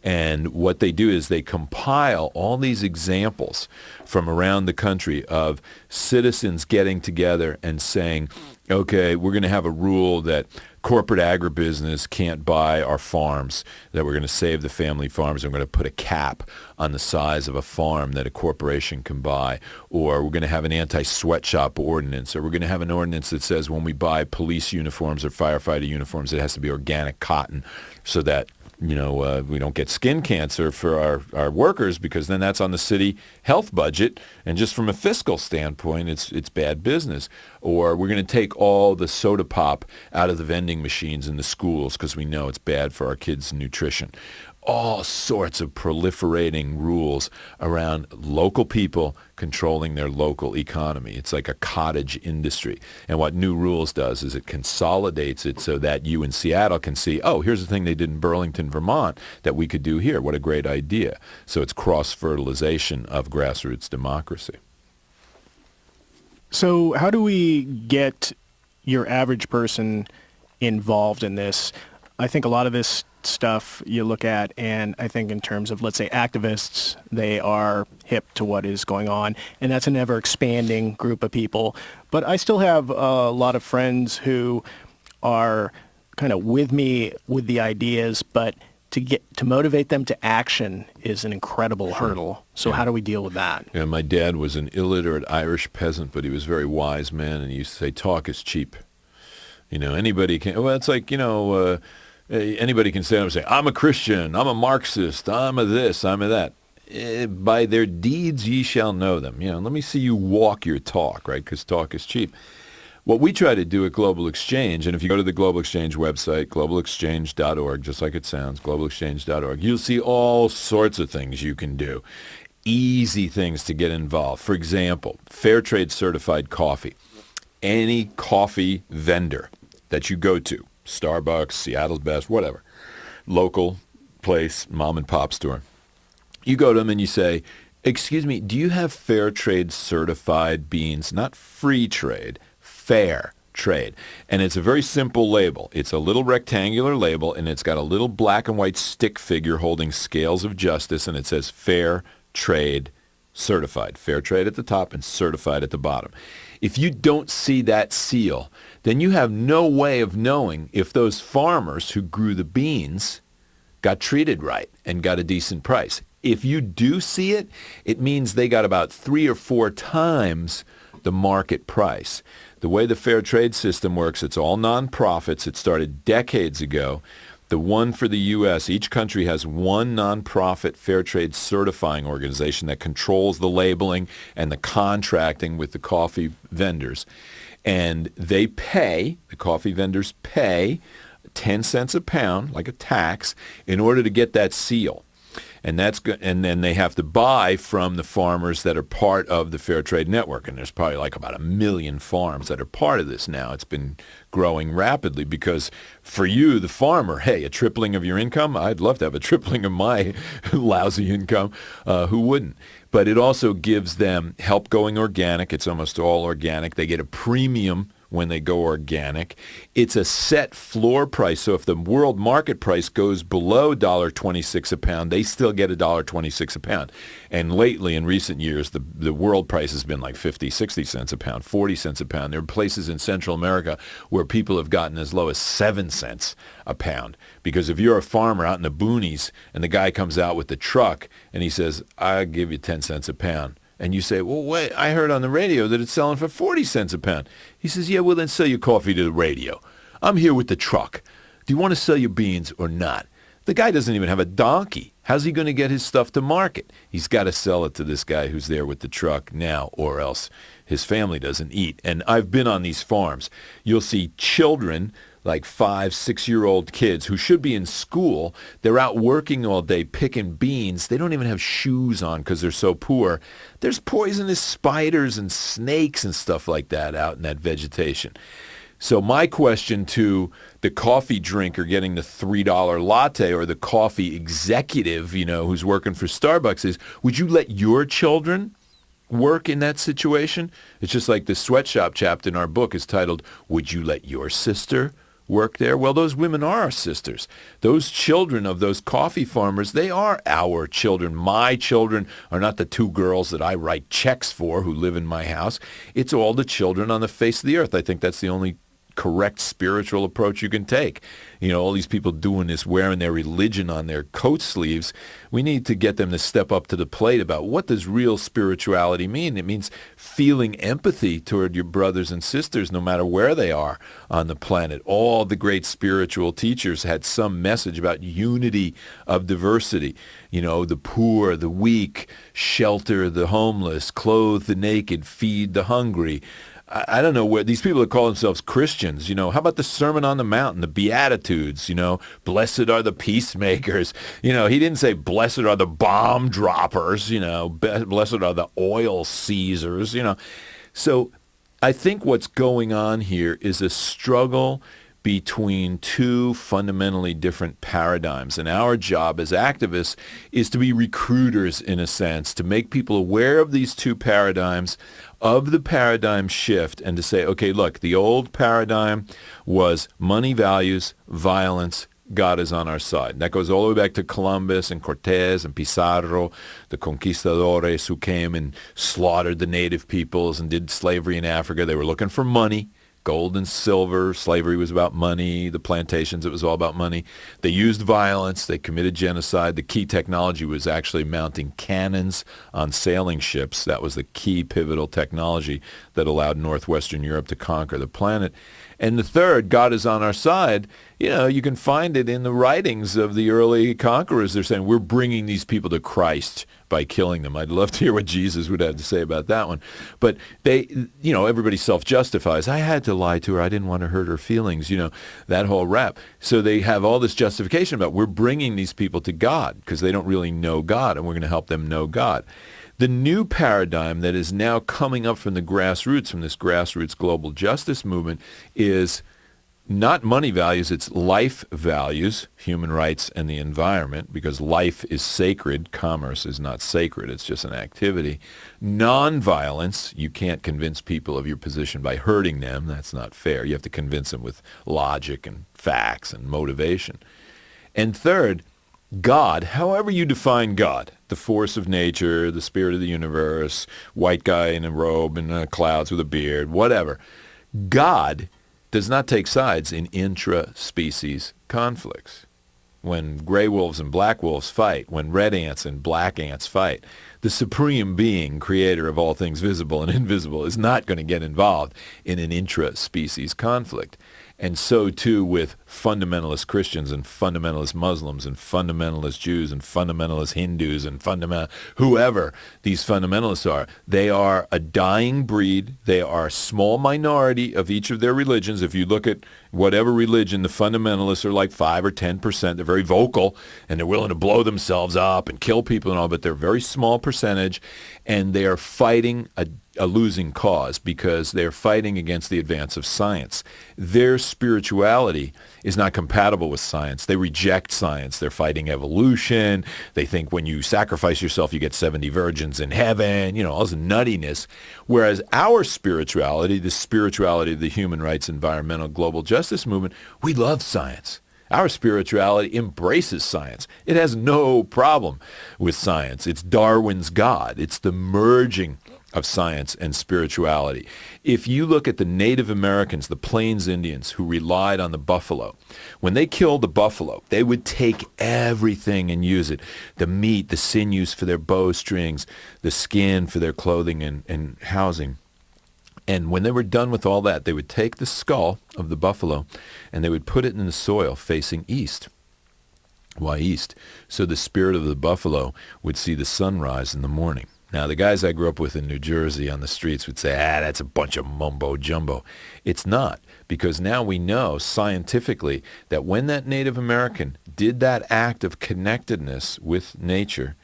And what they do is they compile all these examples from around the country of citizens getting together and saying, okay, we're going to have a rule that corporate agribusiness can't buy our farms, that we're going to save the family farms, and we're going to put a cap on the size of a farm that a corporation can buy, or we're going to have an anti-sweatshop ordinance, or we're going to have an ordinance that says when we buy police uniforms or firefighter uniforms, it has to be organic cotton so that we don't get skin cancer for our workers, because then that's on the city health budget, and just from a fiscal standpoint, it's bad business. Or we're going to take all the soda pop out of the vending machines in the schools because we know it's bad for our kids' nutrition. All sorts of proliferating rules around local people controlling their local economy. It's like a cottage industry. And what New Rules does is it consolidates it so that you in Seattle can see, oh, here's the thing they did in Burlington, Vermont that we could do here. What a great idea. So it's cross-fertilization of grassroots democracy. So how do we get your average person involved in this? I think a lot of this stuff you look at, and I think in terms of, let's say, activists, they are hip to what is going on, and that's an ever-expanding group of people. But I still have a lot of friends who are kind of with me with the ideas, but to motivate them to action is an incredible hurdle. So how do we deal with that? Yeah, my dad was an illiterate Irish peasant, but he was a very wise man, and he used to say, talk is cheap. Anybody can, well, it's like, anybody can stand up and say, I'm a Christian, I'm a Marxist, I'm a this, I'm a that. By their deeds ye shall know them. Let me see you walk your talk, right? Because talk is cheap. What we try to do at Global Exchange, and if you go to the Global Exchange website, globalexchange.org, just like it sounds, globalexchange.org, you'll see all sorts of things you can do. Easy things to get involved. For example, fair trade certified coffee. Any coffee vendor that you go to, Starbucks, Seattle's Best, whatever, local place, mom and pop store, you go to them and you say, excuse me, do you have fair trade certified beans? Not free trade, fair trade. And it's a very simple label. It's a little rectangular label, and it's got a little black and white stick figure holding scales of justice, and it says fair trade certified. Fair trade at the top and certified at the bottom. If you don't see that seal, then you have no way of knowing if those farmers who grew the beans got treated right and got a decent price. If you do see it, it means they got about 3 or 4 times the market price. The way the fair trade system works, it's all nonprofits. It started decades ago. The one for the U.S., each country has one nonprofit fair trade certifying organization that controls the labeling and the contracting with the coffee vendors. And they pay, the coffee vendors pay 10 cents a pound, like a tax, in order to get that seal. And that's good. And then they have to buy from the farmers that are part of the Fair Trade Network. And there's probably like about 1 million farms that are part of this now. It's been growing rapidly because for you, the farmer, hey, a tripling of your income? I'd love to have a tripling of my lousy income. Who wouldn't? But it also gives them help going organic. It's almost all organic. They get a premium when they go organic. It's a set floor price. So if the world market price goes below $1.26 a pound, they still get $1.26 a pound. And lately, in recent years, the world price has been like 50, 60 cents a pound, 40 cents a pound. There are places in Central America where people have gotten as low as 7 cents a pound. Because if you're a farmer out in the boonies and the guy comes out with the truck and he says, I'll give you 10 cents a pound. And you say, well, wait, I heard on the radio that it's selling for 40 cents a pound. He says, yeah, well, then sell your coffee to the radio. I'm here with the truck. Do you want to sell your beans or not? The guy doesn't even have a donkey. How's he going to get his stuff to market? He's got to sell it to this guy who's there with the truck now, or else his family doesn't eat. And I've been on these farms. You'll see children, like 5, 6-year-old kids who should be in school. They're out working all day picking beans. They don't even have shoes on because they're so poor. There's poisonous spiders and snakes and stuff like that out in that vegetation. So my question to the coffee drinker getting the $3 latte or the coffee executive, who's working for Starbucks is, would you let your children work in that situation? It's just like the sweatshop chapter in our book is titled, Would You Let Your Sister work there? Well, those women are our sisters. Those children of those coffee farmers, they are our children. My children are not the 2 girls that I write checks for who live in my house. It's all the children on the face of the earth. I think that's the only correct spiritual approach you can take. All these people doing this, wearing their religion on their coat sleeves, we need to get them to step up to the plate about what does real spirituality mean. It means feeling empathy toward your brothers and sisters no matter where they are on the planet. All the great spiritual teachers had some message about unity of diversity. The poor, the weak, shelter the homeless, clothe the naked, feed the hungry. I don't know where these people that call themselves Christians, how about the Sermon on the Mount, the Beatitudes, blessed are the peacemakers. He didn't say blessed are the bomb droppers, blessed are the oil seizers, So I think what's going on here is a struggle between 2 fundamentally different paradigms. And our job as activists is to be recruiters, in a sense, to make people aware of these 2 paradigms, of the paradigm shift, and to say, okay, look, the old paradigm was money values, violence, God is on our side. That goes all the way back to Columbus and Cortez and Pizarro, the conquistadores who came and slaughtered the native peoples and did slavery in Africa. They were looking for money. Gold and silver, slavery was about money, the plantations, it was all about money. They used violence, they committed genocide. The key technology was actually mounting cannons on sailing ships. That was the key pivotal technology that allowed Northwestern Europe to conquer the planet. And the third, God is on our side, you can find it in the writings of the early conquerors. They're saying, we're bringing these people to Christ by killing them. I'd love to hear what Jesus would have to say about that one. But they, everybody self-justifies. I had to lie to her. I didn't want to hurt her feelings, that whole rap. So they have all this justification about we're bringing these people to God because they don't really know God, and we're going to help them know God. The new paradigm that is now coming up from the grassroots, from this grassroots global justice movement, is not money values, it's life values, human rights and the environment, because life is sacred. Commerce is not sacred. It's just an activity. Nonviolence, you can't convince people of your position by hurting them. That's not fair. You have to convince them with logic and facts and motivation. And third, God, however you define God, the force of nature, the spirit of the universe, white guy in a robe and clouds with a beard, whatever. God does not take sides in intra-species conflicts. When gray wolves and black wolves fight, when red ants and black ants fight, the supreme being, creator of all things visible and invisible, is not going to get involved in an intra-species conflict. And so too with fundamentalist Christians and fundamentalist Muslims and fundamentalist Jews and fundamentalist Hindus and whoever these fundamentalists are. They are a dying breed. They are a small minority of each of their religions. If you look at whatever religion, the fundamentalists are like 5 or 10%. They're very vocal and they're willing to blow themselves up and kill people and all, but they're a very small percentage, and they are fighting a losing cause because they're fighting against the advance of science. Their spirituality is not compatible with science. They reject science. They're fighting evolution. They think when you sacrifice yourself, you get 70 virgins in heaven, all this nuttiness. Whereas our spirituality, the spirituality of the human rights, environmental, global justice movement, we love science. Our spirituality embraces science. It has no problem with science. It's Darwin's God. It's the merging of science and spirituality. If you look at the Native Americans, the Plains Indians who relied on the buffalo, when they killed the buffalo, they would take everything and use it. The meat, the sinews for their bowstrings, the skin for their clothing and housing. And when they were done with all that, they would take the skull of the buffalo and they would put it in the soil facing east. Why east? So the spirit of the buffalo would see the sunrise in the morning. Now, the guys I grew up with in New Jersey on the streets would say, that's a bunch of mumbo-jumbo. It's not, because now we know scientifically that when that Native American did that act of connectedness with nature,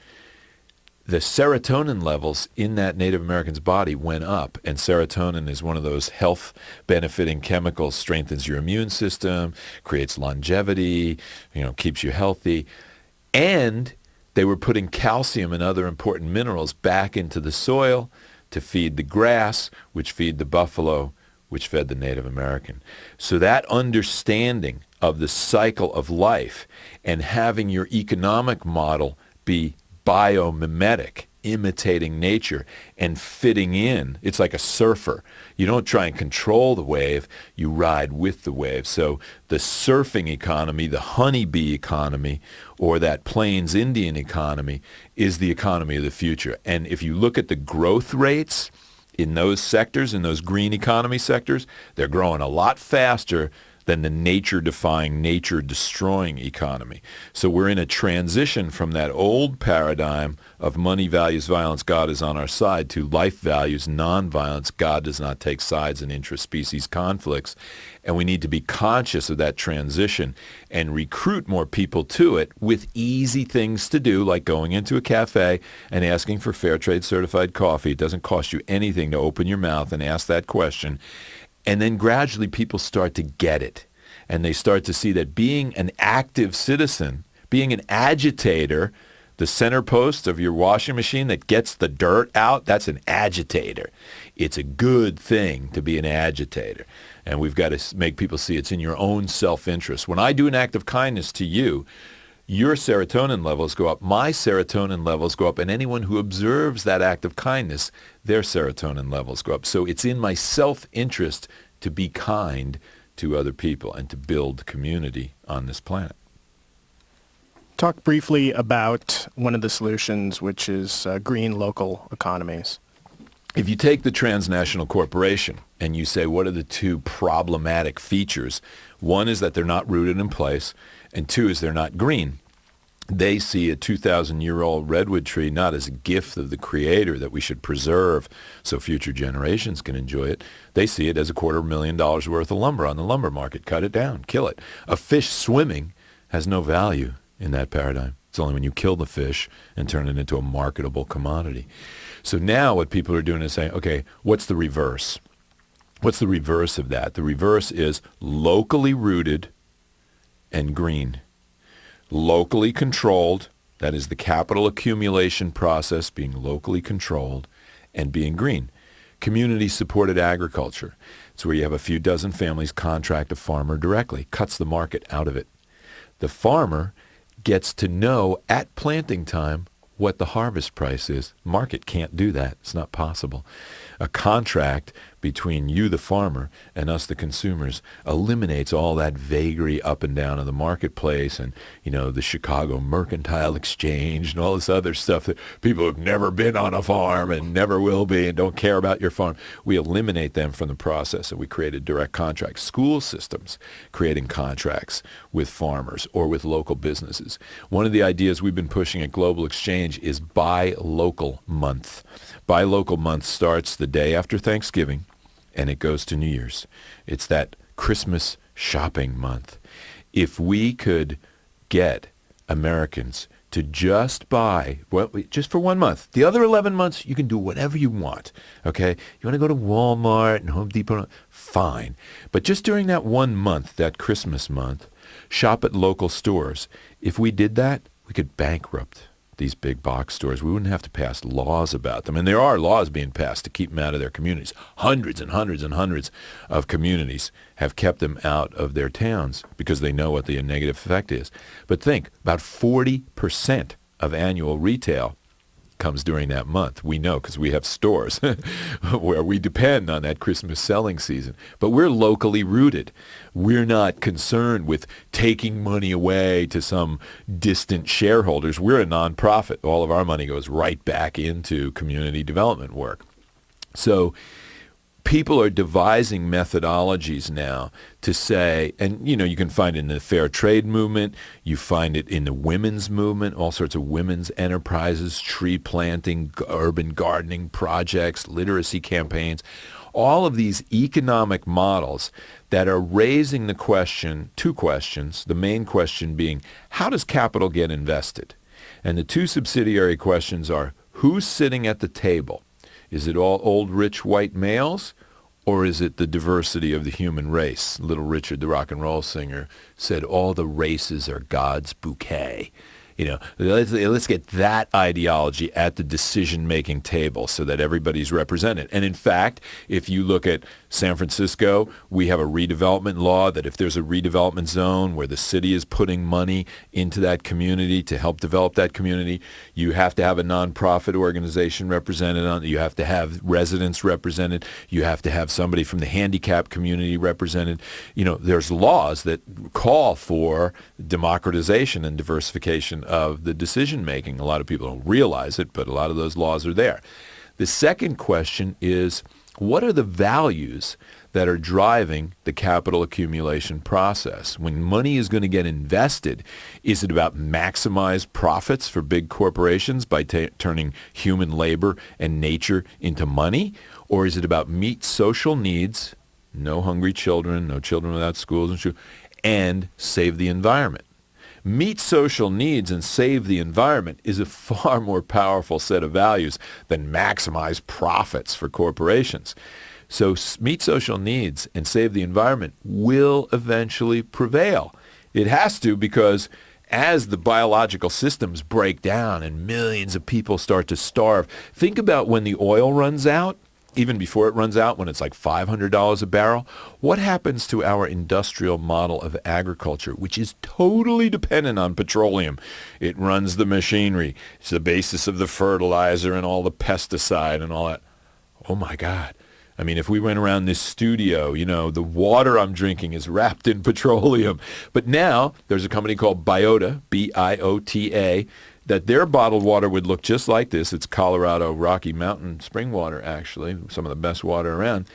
the serotonin levels in that Native American's body went up, and serotonin is one of those health-benefiting chemicals, strengthens your immune system, creates longevity, keeps you healthy, and they were putting calcium and other important minerals back into the soil to feed the grass, which feed the buffalo, which fed the Native American. So that understanding of the cycle of life and having your economic model be biomimetic, imitating nature and fitting in. It's like a surfer. You don't try and control the wave, you ride with the wave. So the surfing economy, the honeybee economy, or that Plains Indian economy is the economy of the future. And if you look at the growth rates in those sectors, in those green economy sectors, they're growing a lot faster than the nature-defying, nature-destroying economy. So we're in a transition from that old paradigm of money values violence, God is on our side, to life values nonviolence, God does not take sides in intraspecies conflicts. And we need to be conscious of that transition and recruit more people to it with easy things to do, like going into a cafe and asking for fair trade certified coffee. It doesn't cost you anything to open your mouth and ask that question. And then gradually people start to get it. And they start to see that being an active citizen, being an agitator, the center post of your washing machine that gets the dirt out, that's an agitator. It's a good thing to be an agitator. And we've got to make people see it's in your own self-interest. When I do an act of kindness to you, your serotonin levels go up, my serotonin levels go up, and anyone who observes that act of kindness, their serotonin levels go up. So it's in my self-interest to be kind to other people and to build community on this planet. Talk briefly about one of the solutions, which is green local economies. If you take the transnational corporation and you say, what are the two problematic features? One is that they're not rooted in place, and two is they're not green. They see a 2,000-year-old redwood tree not as a gift of the Creator that we should preserve so future generations can enjoy it. They see it as $250,000 worth of lumber on the lumber market. Cut it down, kill it. A fish swimming has no value in that paradigm. It's only when you kill the fish and turn it into a marketable commodity. So now what people are doing is saying, okay, what's the reverse? What's the reverse of that? The reverse is locally rooted and green. Locally controlled, that is the capital accumulation process being locally controlled and being green. Community-supported agriculture. It's where you have a few dozen families contract a farmer directly, cuts the market out of it. The farmer gets to know at planting time what the harvest price is. Market can't do that. It's not possible. A contract between you, the farmer, and us, the consumers, eliminates all that vagary up and down of the marketplace and, the Chicago Mercantile Exchange and all this other stuff that people who've never been on a farm and never will be and don't care about your farm. We eliminate them from the process, and we created direct contracts. School systems creating contracts with farmers or with local businesses. One of the ideas we've been pushing at Global Exchange is Buy Local Month. Buy Local Month starts the day after Thanksgiving, and it goes to New Year's. It's that Christmas shopping month. If we could get Americans to just buy, just for 1 month. The other 11 months, you can do whatever you want, okay? You want to go to Walmart and Home Depot? Fine. But just during that 1 month, that Christmas month, shop at local stores. If we did that, we could bankrupt these big box stores. We wouldn't have to pass laws about them. And there are laws being passed to keep them out of their communities. Hundreds and hundreds and hundreds of communities have kept them out of their towns because they know what the negative effect is. But think, about 40% of annual retail comes during that month. We know because we have stores where we depend on that Christmas selling season. But we're locally rooted. We're not concerned with taking money away to some distant shareholders. We're a nonprofit. All of our money goes right back into community development work. So people are devising methodologies now to say, and you can find it in the fair trade movement, you find it in the women's movement, all sorts of women's enterprises, tree planting, urban gardening projects, literacy campaigns, all of these economic models that are raising the question, two questions, the main question being, how does capital get invested? And the two subsidiary questions are, who's sitting at the table? Is it all old, rich, white males, or is it the diversity of the human race? Little Richard, the rock and roll singer, said all the races are God's bouquet. Let's get that ideology at the decision-making table so that everybody's represented. And in fact, if you look at San Francisco, we have a redevelopment law that if there's a redevelopment zone where the city is putting money into that community to help develop that community, you have to have a nonprofit organization represented on it. You have to have residents represented. You have to have somebody from the handicapped community represented. There's laws that call for democratization and diversification of the decision making. A lot of people don't realize it, but a lot of those laws are there. The second question is, what are the values that are driving the capital accumulation process? When money is going to get invested, is it about maximized profits for big corporations by turning human labor and nature into money? Or is it about meet social needs, no hungry children, no children without schools, and save the environment? Meet social needs and save the environment is a far more powerful set of values than maximize profits for corporations. So meet social needs and save the environment will eventually prevail. It has to, because as the biological systems break down and millions of people start to starve, think about when the oil runs out. Even before it runs out, when it's like $500 a barrel, what happens to our industrial model of agriculture, which is totally dependent on petroleum? It runs the machinery. It's the basis of the fertilizer and all the pesticide and all that. Oh, my God. I mean, if we went around this studio, the water I'm drinking is wrapped in petroleum. But now there's a company called Biota, B-I-O-T-A, that their bottled water would look just like this. It's Colorado Rocky Mountain spring water, actually, some of the best water around.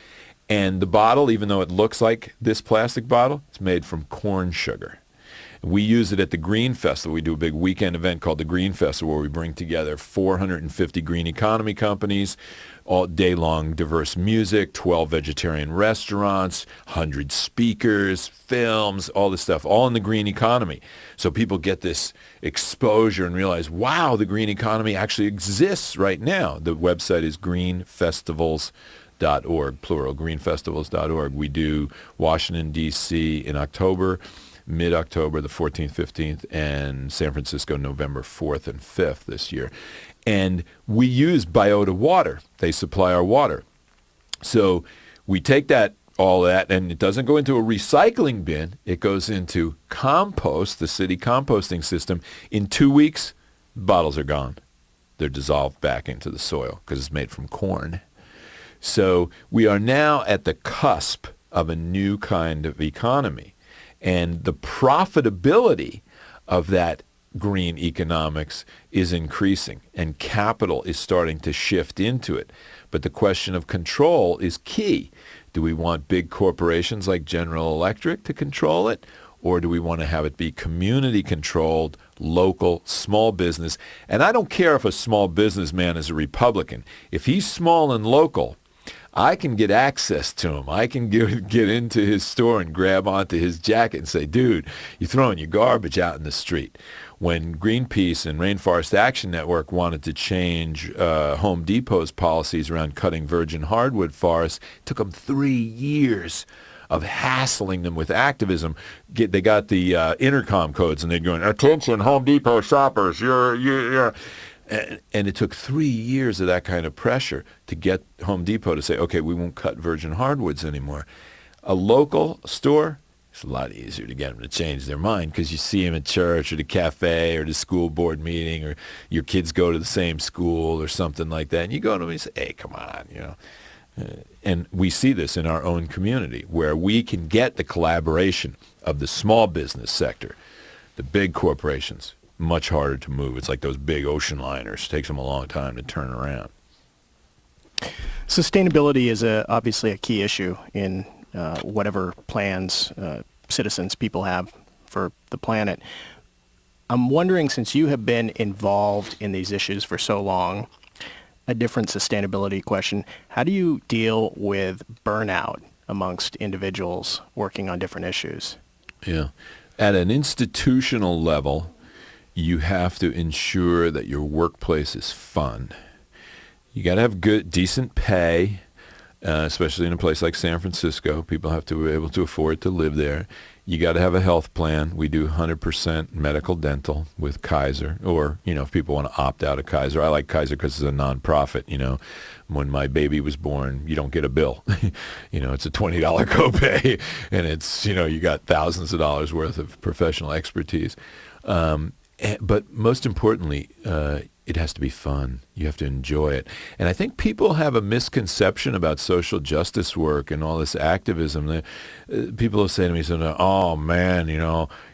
And the bottle, even though it looks like this plastic bottle, it's made from corn sugar. We use it at the Green Festival. We do a big weekend event called the Green Festival where we bring together 450 green economy companies, all day long diverse music, 12 vegetarian restaurants, 100 speakers, films, all this stuff, all in the green economy. So people get this exposure and realize, wow, the green economy actually exists right now. The website is greenfestivals.org, plural, greenfestivals.org. We do Washington, D.C. in October, mid-October, the 14th, 15th, and San Francisco, November 4th and 5th this year. And we use Biota water. They supply our water. So we take all that, and it doesn't go into a recycling bin. It goes into compost, the city composting system. In 2 weeks, bottles are gone. They're dissolved back into the soil because it's made from corn. So we are now at the cusp of a new kind of economy. And the profitability of that green economics is increasing, and capital is starting to shift into it. But the question of control is key. Do we want big corporations like General Electric to control it, or do we want to have it be community-controlled, local, small business? And I don't care if a small businessman is a Republican. If he's small and local, I can get access to him. I can get into his store and grab onto his jacket and say, dude, you're throwing your garbage out in the street. When Greenpeace and Rainforest Action Network wanted to change Home Depot's policies around cutting virgin hardwood forests, it took them 3 years of hassling them with activism. They got the intercom codes, and they'd go, attention, Home Depot shoppers, you're. And it took 3 years of that kind of pressure to get Home Depot to say, okay, we won't cut virgin hardwoods anymore. A local store, it's a lot easier to get them to change their mind because you see them at church or the cafe or the school board meeting, or your kids go to the same school or something like that. And you go to them and you say, hey, come on, And we see this in our own community where we can get the collaboration of the small business sector, the big corporations. Much harder to move. It's like those big ocean liners. It takes them a long time to turn around. Sustainability is obviously a key issue in whatever plans citizens, people have for the planet. I'm wondering, since you have been involved in these issues for so long, a different sustainability question, how do you deal with burnout amongst individuals working on different issues? Yeah. At an institutional level, you have to ensure that your workplace is fun. You got to have good, decent pay, especially in a place like San Francisco. People have to be able to afford to live there. You got to have a health plan. We do 100% medical dental with Kaiser, or, if people want to opt out of Kaiser. I like Kaiser because it's a nonprofit. When my baby was born, you don't get a bill. It's a $20 copay, and it's, you got thousands of dollars worth of professional expertise. But most importantly, it has to be fun. You have to enjoy it. And I think people have a misconception about social justice work and all this activism. People will say to me, oh man,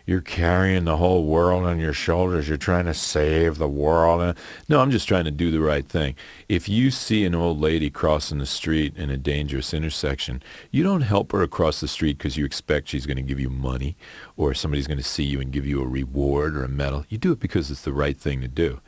you're carrying the whole world on your shoulders. You're trying to save the world. No, I'm just trying to do the right thing. If you see an old lady crossing the street in a dangerous intersection, you don't help her across the street because you expect she's going to give you money or somebody's going to see you and give you a reward or a medal. You do it because it's the right thing to do.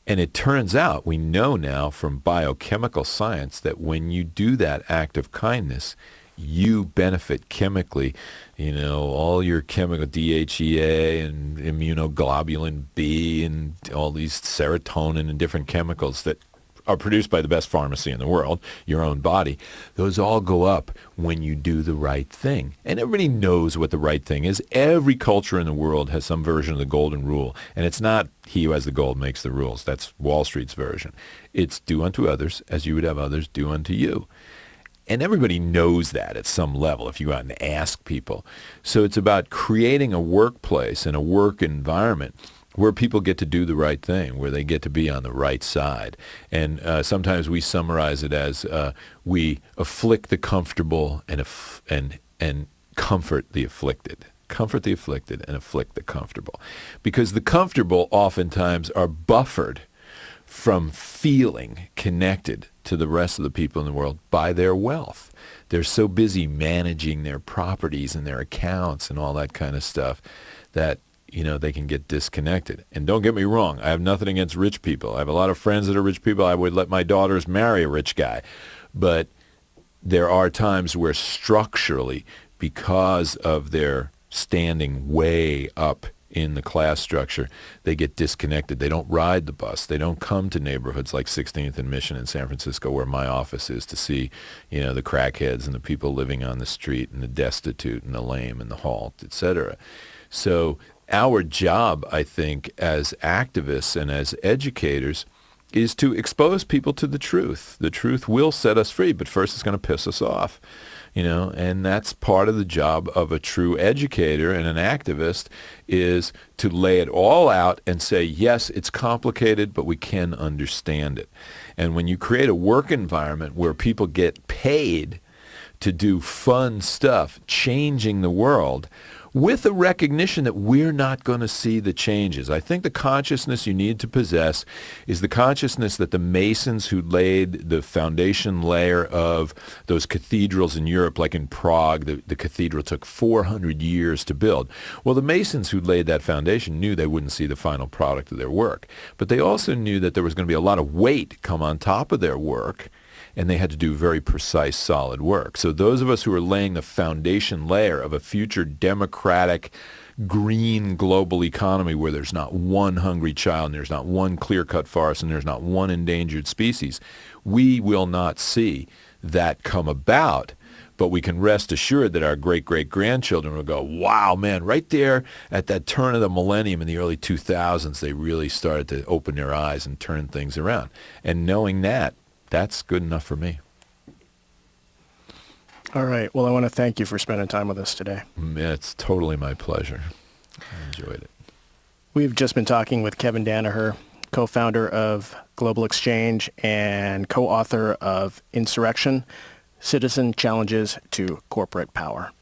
And it turns out, we know now from biochemical science, that when you do that act of kindness, you benefit chemically. All your chemical DHEA and immunoglobulin B and all these serotonin and different chemicals that are produced by the best pharmacy in the world, your own body, those all go up when you do the right thing. And everybody knows what the right thing is. Every culture in the world has some version of the golden rule. And it's not he who has the gold makes the rules. That's Wall Street's version. It's do unto others as you would have others do unto you. And everybody knows that at some level if you go out and ask people. So it's about creating a workplace and a work environment where people get to do the right thing, where they get to be on the right side. And sometimes we summarize it as we afflict the comfortable and comfort the afflicted. Comfort the afflicted and afflict the comfortable. Because the comfortable oftentimes are buffered from feeling connected to the rest of the people in the world by their wealth. They're so busy managing their properties and their accounts and all that kind of stuff that they can get disconnected. And don't get me wrong, I have nothing against rich people. I have a lot of friends that are rich people. I would let my daughters marry a rich guy. But there are times where structurally, because of their standing way up in the class structure, they get disconnected. They don't ride the bus. They don't come to neighborhoods like 16th and Mission in San Francisco, where my office is, to see, the crackheads and the people living on the street and the destitute and the lame and the halt, etc. So our job, I think, as activists and as educators is to expose people to the truth. The truth will set us free, but first it's going to piss us off, and that's part of the job of a true educator and an activist, is to lay it all out and say, yes, it's complicated, but we can understand it. And when you create a work environment where people get paid to do fun stuff, changing the world, with a recognition that we're not going to see the changes. I think the consciousness you need to possess is the consciousness that the Masons who laid the foundation layer of those cathedrals in Europe, like in Prague, the cathedral took 400 years to build. Well, the Masons who laid that foundation knew they wouldn't see the final product of their work. But they also knew that there was going to be a lot of weight come on top of their work, and they had to do very precise, solid work. So those of us who are laying the foundation layer of a future democratic, green global economy where there's not one hungry child and there's not one clear-cut forest and there's not one endangered species, we will not see that come about. But we can rest assured that our great-great-grandchildren will go, wow, man, right there at that turn of the millennium in the early 2000s, they really started to open their eyes and turn things around. And knowing that, that's good enough for me. All right. Well, I want to thank you for spending time with us today. It's totally my pleasure. I enjoyed it. We've just been talking with Kevin Danaher, co-founder of Global Exchange and co-author of Insurrection, Citizen Challenges to Corporate Power.